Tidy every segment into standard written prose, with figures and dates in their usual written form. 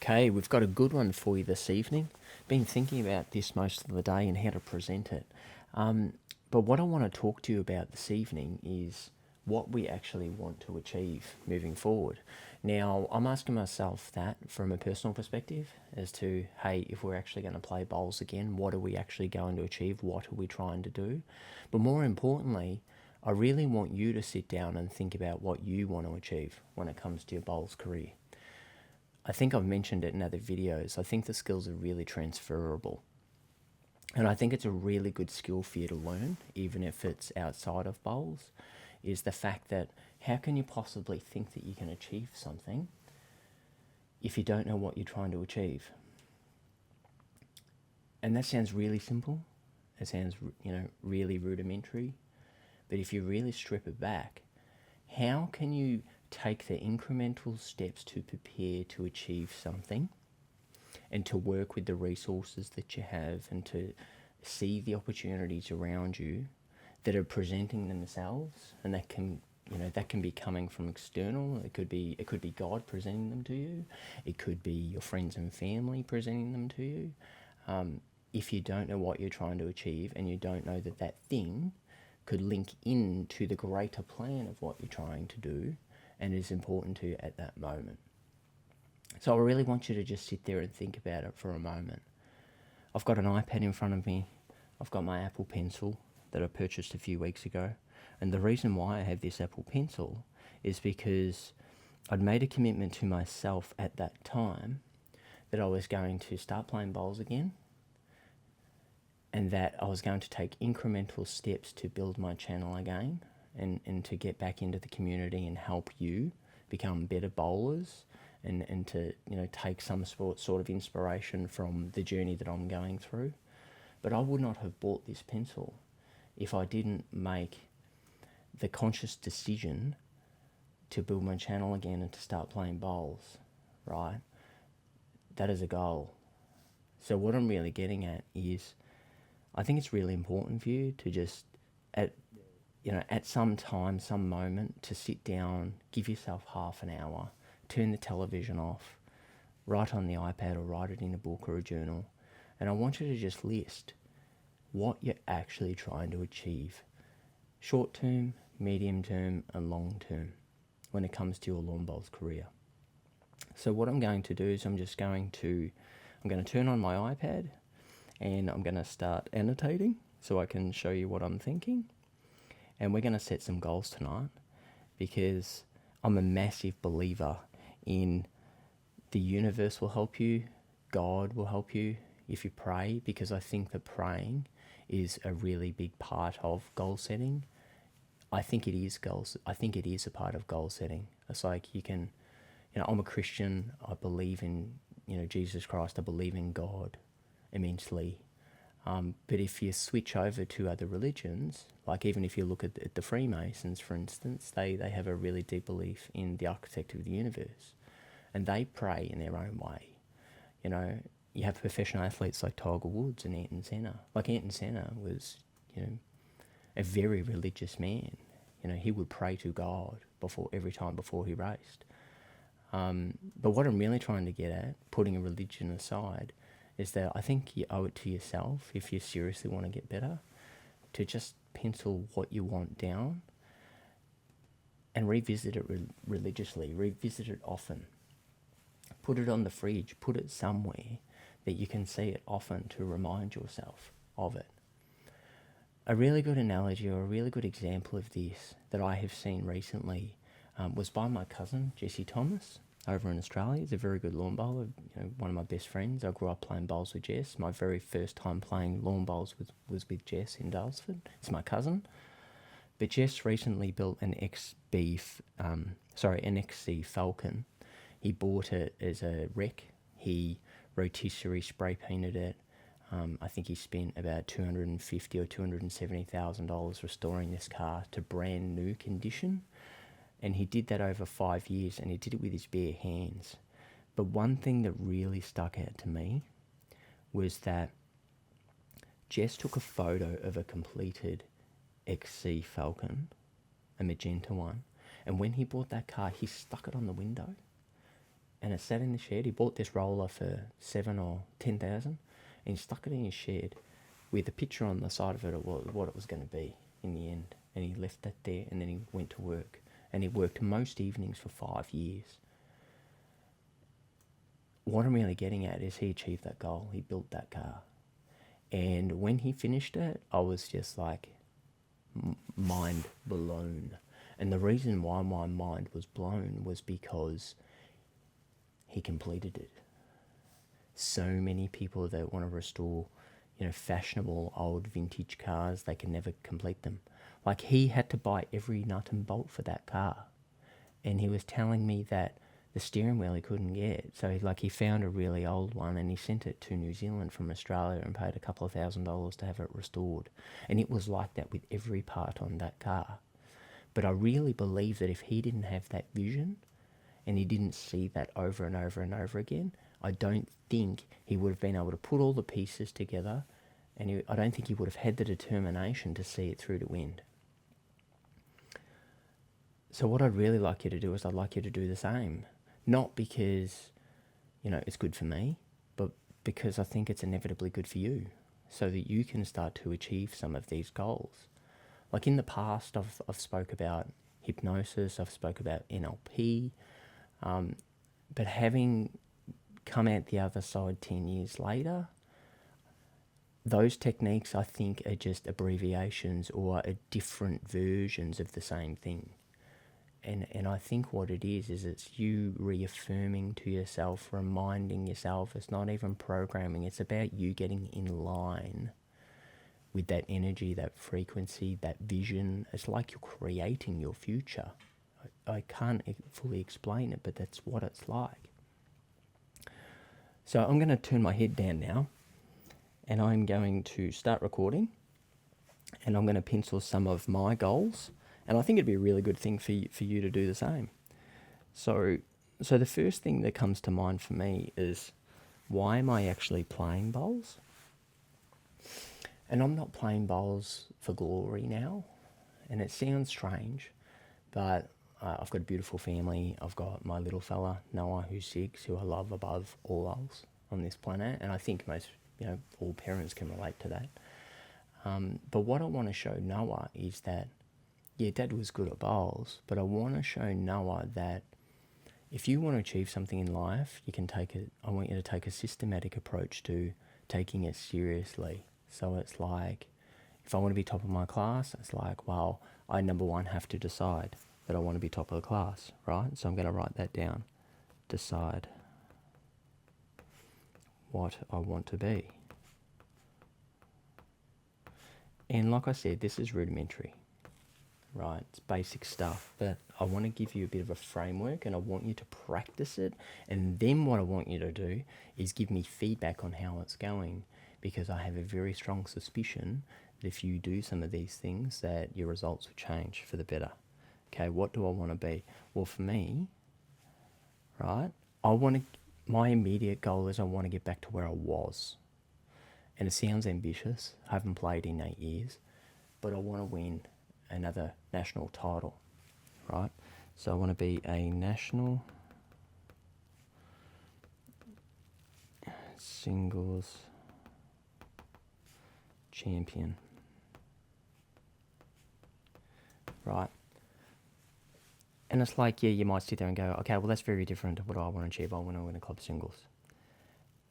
Okay, we've got a good one for you this evening. Been thinking about this most of the day and how to present it. But what I want to talk to you about this evening is what we actually want to achieve moving forward. Now, I'm asking myself that from a personal perspective as to, hey, if we're actually going to play bowls again, what are we actually going to achieve? What are we trying to do? But more importantly, I really want you to sit down and think about what you want to achieve when it comes to your bowls career. I think I've mentioned it in other videos. I think the skills are really transferable. And I think it's a really good skill for you to learn, even if it's outside of bowls, is the fact that how can you possibly think that you can achieve something if you don't know what you're trying to achieve? And that sounds really simple. It sounds, really rudimentary. But if you really strip it back, how can you take the incremental steps to prepare to achieve something and to work with the resources that you have and to see the opportunities around you that are presenting themselves, and that can be coming from external. It could be God presenting them to you. It could be your friends and family presenting them to you. If you don't know what you're trying to achieve and you don't know that that thing could link into the greater plan of what you're trying to do and is important to you at that moment. So I really want you to just sit there and think about it for a moment. I've got an iPad in front of me. I've got my Apple Pencil that I purchased a few weeks ago. And the reason why I have this Apple Pencil is because I'd made a commitment to myself at that time that I was going to start playing bowls again, and that I was going to take incremental steps to build my channel again and to get back into the community and help you become better bowlers and to take some sort of inspiration from the journey that I'm going through. But I would not have bought this pencil if I didn't make the conscious decision to build my channel again and to start playing bowls, right? That is a goal. So what I'm really getting at is I think it's really important for you to just at some time, some moment, to sit down, give yourself half an hour, turn the television off, write on the iPad or write it in a book or a journal, and I want you to just list what you're actually trying to achieve, short term, medium term, and long term, when it comes to your lawn bowls career. So what I'm going to do is I'm going to turn on my iPad and I'm going to start annotating so I can show you what I'm thinking. And we're going to set some goals tonight because I'm a massive believer in the universe will help you, God will help you if you pray, because I think that praying is a really big part of goal setting. I think it is a part of goal setting. It's like you can, I'm a Christian. I believe in, Jesus Christ. I believe in God immensely. But if you switch over to other religions, like even if you look at the Freemasons, for instance, they have a really deep belief in the architect of the universe, and they pray in their own way. You have professional athletes like Tiger Woods and Ayrton Senna. Like Ayrton Senna was, a very religious man. He would pray to God every time before he raced. But what I'm really trying to get at, putting a religion aside, is that I think you owe it to yourself, if you seriously want to get better, to just pencil what you want down and revisit it religiously, revisit it often. Put it on the fridge, put it somewhere that you can see it often to remind yourself of it. A really good analogy or a really good example of this that I have seen recently was by my cousin, Jesse Thomas, over in Australia. He's a very good lawn bowler, one of my best friends. I grew up playing bowls with Jess. My very first time playing lawn bowls was with Jess in Daylesford. It's my cousin. But Jess recently built an XC Falcon. He bought it as a wreck. He rotisserie spray painted it. I think he spent about $250,000 or $270,000 restoring this car to brand new condition. And he did that over 5 years, and he did it with his bare hands. But one thing that really stuck out to me was that Jess took a photo of a completed XC Falcon, a magenta one, and when he bought that car, he stuck it on the window. and it sat in the shed. He bought this roller for 7 or 10,000, and he stuck it in his shed with a picture on the side of it of what it was going to be in the end. And he left that there, and then he went to work, and he worked most evenings for 5 years. What I'm really getting at is he achieved that goal. He built that car, and when he finished it, I was just like mind blown. And the reason why my mind was blown was because he completed it. So many people that want to restore, fashionable old vintage cars, they can never complete them. Like, he had to buy every nut and bolt for that car. And he was telling me that the steering wheel he couldn't get. So he found a really old one, and he sent it to New Zealand from Australia and paid a couple of $1,000s to have it restored. And it was like that with every part on that car. But I really believe that if he didn't have that vision, and he didn't see that over and over and over again, I don't think he would have been able to put all the pieces together, and I don't think he would have had the determination to see it through to end. So what I'd really like you to do is I'd like you to do the same. Not because, it's good for me, but because I think it's inevitably good for you, so that you can start to achieve some of these goals. Like in the past, I've spoke about hypnosis, I've spoke about NLP, but having come out the other side 10 years later, those techniques, I think, are just abbreviations or are different versions of the same thing. And I think what it is it's you reaffirming to yourself, reminding yourself. It's not even programming. It's about you getting in line with that energy, that frequency, that vision. It's like you're creating your future. I can't fully explain it, but that's what it's like. So I'm going to turn my head down now, and I'm going to start recording, and I'm going to pencil some of my goals, and I think it'd be a really good thing for you to do the same. So the first thing that comes to mind for me is, why am I actually playing bowls? And I'm not playing bowls for glory now, and it sounds strange, but I've got a beautiful family. I've got my little fella, Noah, who's 6, who I love above all else on this planet, and I think most, all parents can relate to that. But what I want to show Noah is that, yeah, Dad was good at bowls, but I want to show Noah that if you want to achieve something in life, I want you to take a systematic approach to taking it seriously. So it's like, if I want to be top of my class, it's like, well, I, number one, have to decide that I want to be top of the class, right? So I'm going to write that down. Decide what I want to be. And like I said, this is rudimentary, right? It's basic stuff, but I want to give you a bit of a framework, and I want you to practice it. And then what I want you to do is give me feedback on how it's going, because I have a very strong suspicion that if you do some of these things, that your results will change for the better. Okay, what do I want to be? Well, for me, right, my immediate goal is I want to get back to where I was. And it sounds ambitious. I haven't played in 8 years, but I want to win another national title, right? So I want to be a national singles champion, right? And it's like, yeah, you might sit there and go, okay, well, that's very different to what I want to achieve. I want to win a club singles.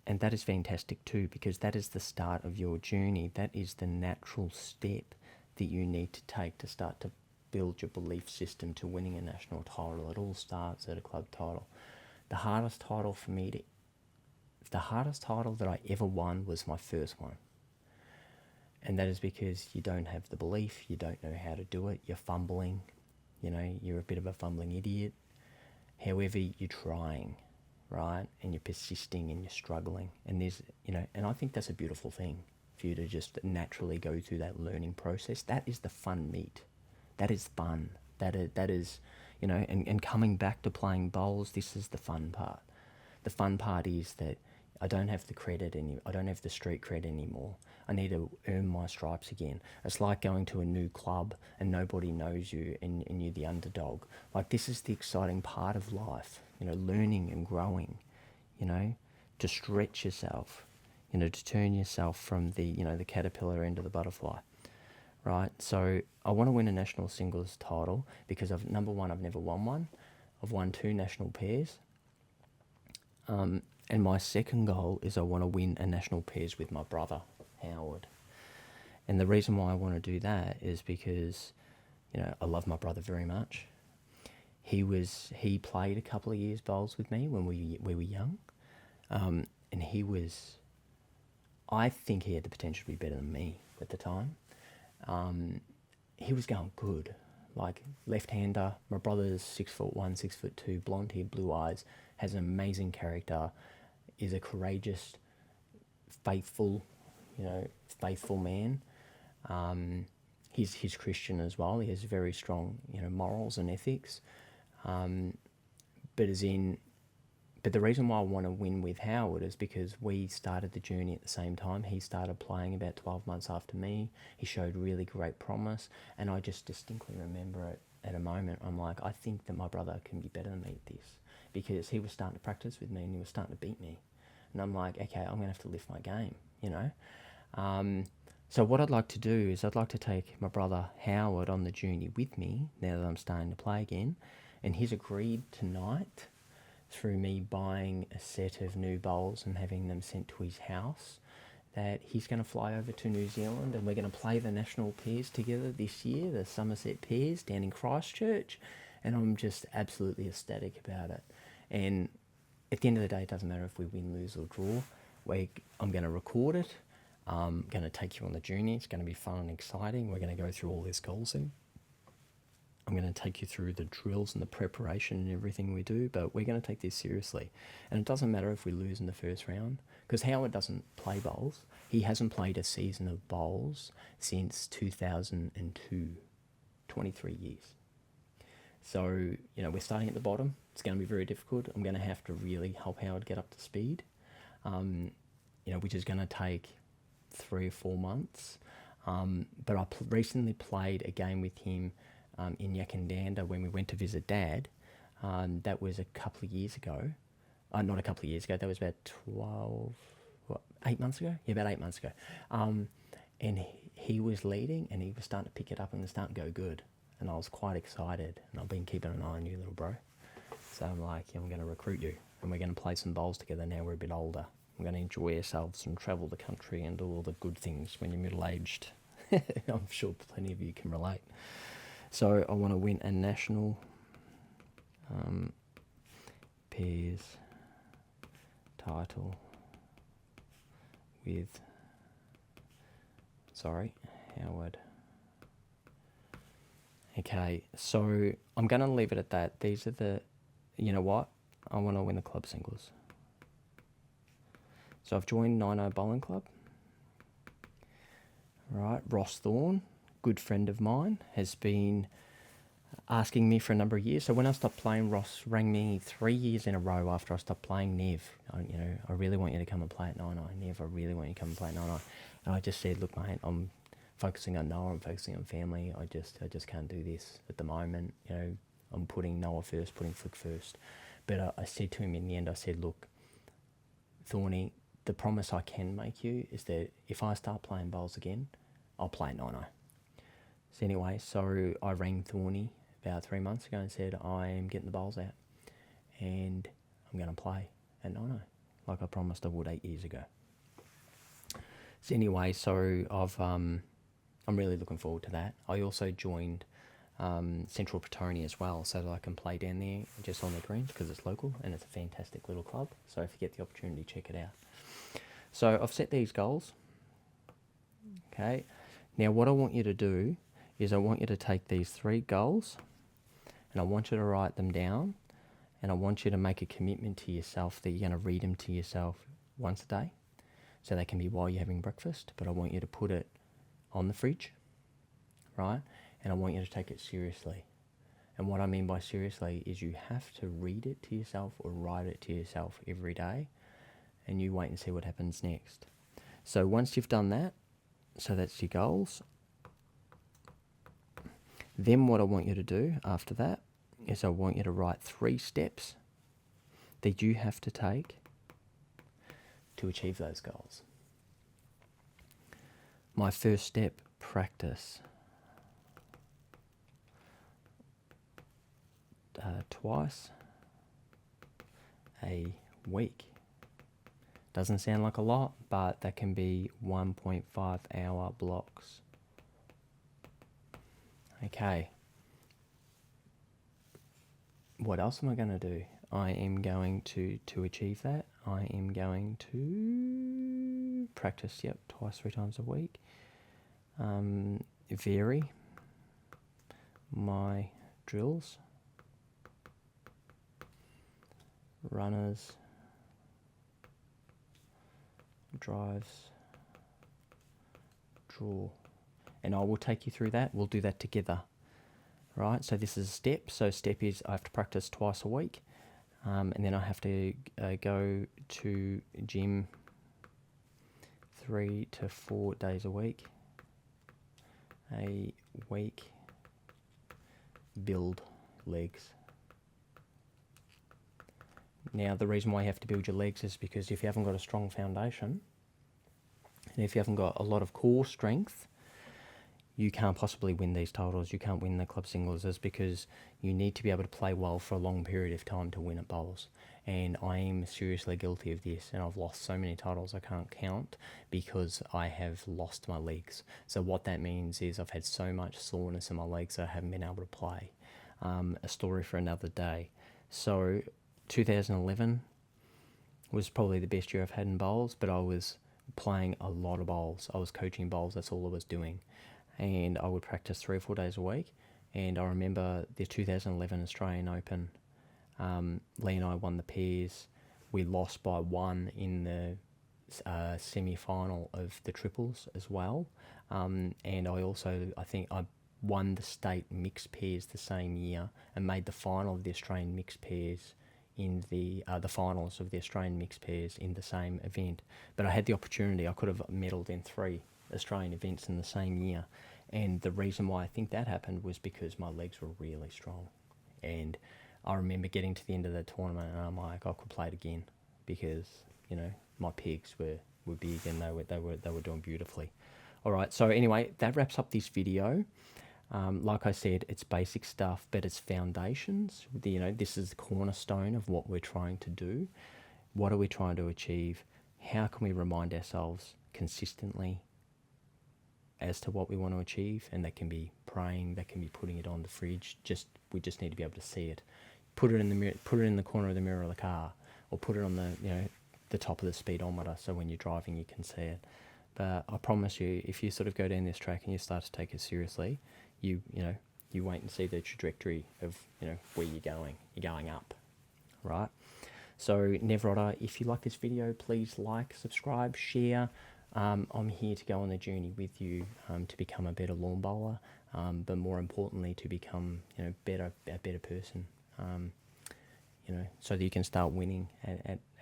And that is fantastic too, because that is the start of your journey. That is the natural step that you need to take to start to build your belief system to winning a national title. It all starts at a club title. The hardest title that I ever won was my first one. And that is because you don't have the belief, you don't know how to do it, you're fumbling, you're a bit of a fumbling idiot. However, you're trying, right? And you're persisting and you're struggling. And and I think that's a beautiful thing, for you to just naturally go through that learning process. That is the fun meat. That is fun. That is, and coming back to playing bowls, this is the fun part. The fun part is that I don't have the credit I don't have the street cred anymore. I need to earn my stripes again. It's like going to a new club and nobody knows you, and you're the underdog. Like, this is the exciting part of life. learning and growing, to stretch yourself, to turn yourself from the caterpillar into the butterfly, right? So I want to win a national singles title because number one, I've never won one. I've won 2 national pairs. And my second goal is I want to win a national pairs with my brother, Howard. And the reason why I want to do that is because, I love my brother very much. He played a couple of years bowls with me when we were young. And I think he had the potential to be better than me at the time. He was going good, like left-hander. My brother's 6'1", 6'2", blonde hair, blue eyes, has an amazing character, is a courageous, faithful man. He's Christian as well. He has very strong, morals and ethics. But the reason why I want to win with Howard is because we started the journey at the same time. He started playing about 12 months after me. He showed really great promise, and I just distinctly remember it at a moment. I'm like, I think that my brother can be better than me at this, because he was starting to practice with me and he was starting to beat me. And I'm like, okay, I'm going to have to lift my game, So what I'd like to do is I'd like to take my brother Howard on the journey with me now that I'm starting to play again. And he's agreed tonight, through me buying a set of new bowls and having them sent to his house, that he's going to fly over to New Zealand and we're going to play the national pairs together this year, the Somerset pairs down in Christchurch. And I'm just absolutely ecstatic about it. And at the end of the day, it doesn't matter if we win, lose or draw. I'm going to record it. I'm going to take you on the journey. It's going to be fun and exciting. We're going to go through all these goals in. I'm going to take you through the drills and the preparation and everything we do, but we're going to take this seriously. And it doesn't matter if we lose in the first round, because Howard doesn't play bowls. He hasn't played a season of bowls since 2002, 23 years. So, we're starting at the bottom. It's going to be very difficult. I'm going to have to really help Howard get up to speed, which is going to take 3 or 4 months. But I recently played a game with him in Yakandanda when we went to visit Dad. That was a couple of years ago. Not a couple of years ago. That was about 8 months ago? Yeah, about 8 months ago. And he was leading and he was starting to pick it up and it was starting to go good. And I was quite excited. And I've been keeping an eye on you, little bro. So I'm like, I'm going to recruit you. And we're going to play some bowls together now we're a bit older. We're going to enjoy ourselves and travel the country and do all the good things when you're middle-aged. I'm sure plenty of you can relate. So I want to win a national pairs title with, Howard. Okay, so I'm going to leave it at that. These are you know what? I want to win the club singles. So I've joined 90 Bowling Club. Right, Ross Thorne, good friend of mine, has been asking me for a number of years. So when I stopped playing, Ross rang me 3 years in a row after I stopped playing. Nev, I really want you to come and play at 90. Nev, I really want you to come and play at 90. And I just said, look, mate, I'm focusing on Noah, I'm focusing on family. I just can't do this at the moment. I'm putting Noah first, putting Flick first. But I said to him in the end, I said, look, Thorny, the promise I can make you is that if I start playing bowls again, I'll play at 90. So anyway, I rang Thorny about 3 months ago and said, I am getting the bowls out and I'm going to play at 90, like I promised I would 8 years ago. So anyway, I'm really looking forward to that. I also joined Central Pretoria as well, so that I can play down there just on the greens because it's local and it's a fantastic little club. So if you get the opportunity, check it out. So I've set these goals. Okay. Now what I want you to do is I want you to take these 3 goals and I want you to write them down and I want you to make a commitment to yourself that you're going to read them to yourself once a day. So they can be while you're having breakfast, but I want you to put it on the fridge, right? And I want you to take it seriously. And what I mean by seriously is you have to read it to yourself or write it to yourself every day and you wait and see what happens next. So once you've done that, so that's your goals. Then what I want you to do after that is I want you to write 3 steps that you have to take to achieve those goals. My first step, practice twice a week. Doesn't sound like a lot, but that can be 1.5 hour blocks. Okay. What else am I going to do? I am going to achieve that, I am going to practice, twice, 3 times a week. Vary my drills, runners, drives, draw. And I will take you through that. We'll do that together. Right, so this is a step. So step is I have to practice twice a week. And then I have to go to gym 3 to 4 days a week. Build legs. Now, the reason why you have to build your legs is because if you haven't got a strong foundation, and if you haven't got a lot of core strength, you can't possibly win these titles. You can't win the club singles, is because you need to be able to play well for a long period of time to win at bowls. And I am seriously guilty of this, and I've lost so many titles I can't count because I have lost my legs. So what that means is I've had so much soreness in my legs that I haven't been able to play. A story for another day. So 2011 was probably the best year I've had in bowls, but I was playing a lot of bowls. I was coaching bowls, that's all I was doing. And I would practice 3 or 4 days a week. And I remember the 2011 Australian Open. Lee and I won the pairs. We lost by 1 in the semi-final of the triples as well. And I think I won the state mixed pairs the same year and made the final of the Australian mixed pairs in the finals of the Australian mixed pairs in the same event. But I had the opportunity. I could have medalled in 3 Australian events in the same year, and the reason why I think that happened was because my legs were really strong. And I remember getting to the end of the tournament and I'm like, I could play it again because my pegs were big and they were doing beautifully. All right, so anyway, that wraps up this video. Like I said, it's basic stuff, but it's foundations. This is the cornerstone of what we're trying to do. What are we trying to achieve? How can we remind ourselves consistently as to what we want to achieve? And that can be praying, that can be putting it on the fridge. We just need to be able to see it. Put it in the mirror, put it in the corner of the mirror of the car, or put it on the top of the speedometer, so when you're driving you can see it. But I promise you, if you sort of go down this track and you start to take it seriously, you wait and see the trajectory of where you're going. You're going up, right? So Rodda, if you like this video, please like, subscribe, share. I'm here to go on the journey with you to become a better lawn bowler, but more importantly to become a better person. So that you can start winning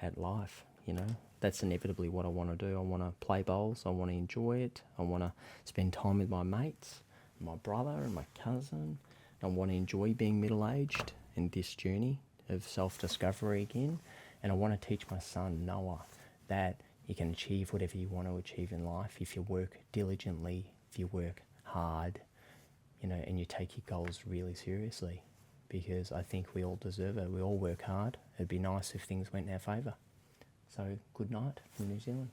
at life. That's inevitably what I want to do. I want to play bowls. I want to enjoy it. I want to spend time with my mates, my brother and my cousin. I want to enjoy being middle-aged in this journey of self-discovery again. And I want to teach my son, Noah, that you can achieve whatever you want to achieve in life if you work diligently, if you work hard, and you take your goals really seriously. Because I think we all deserve it. We all work hard. It'd be nice if things went in our favour. So, good night from New Zealand.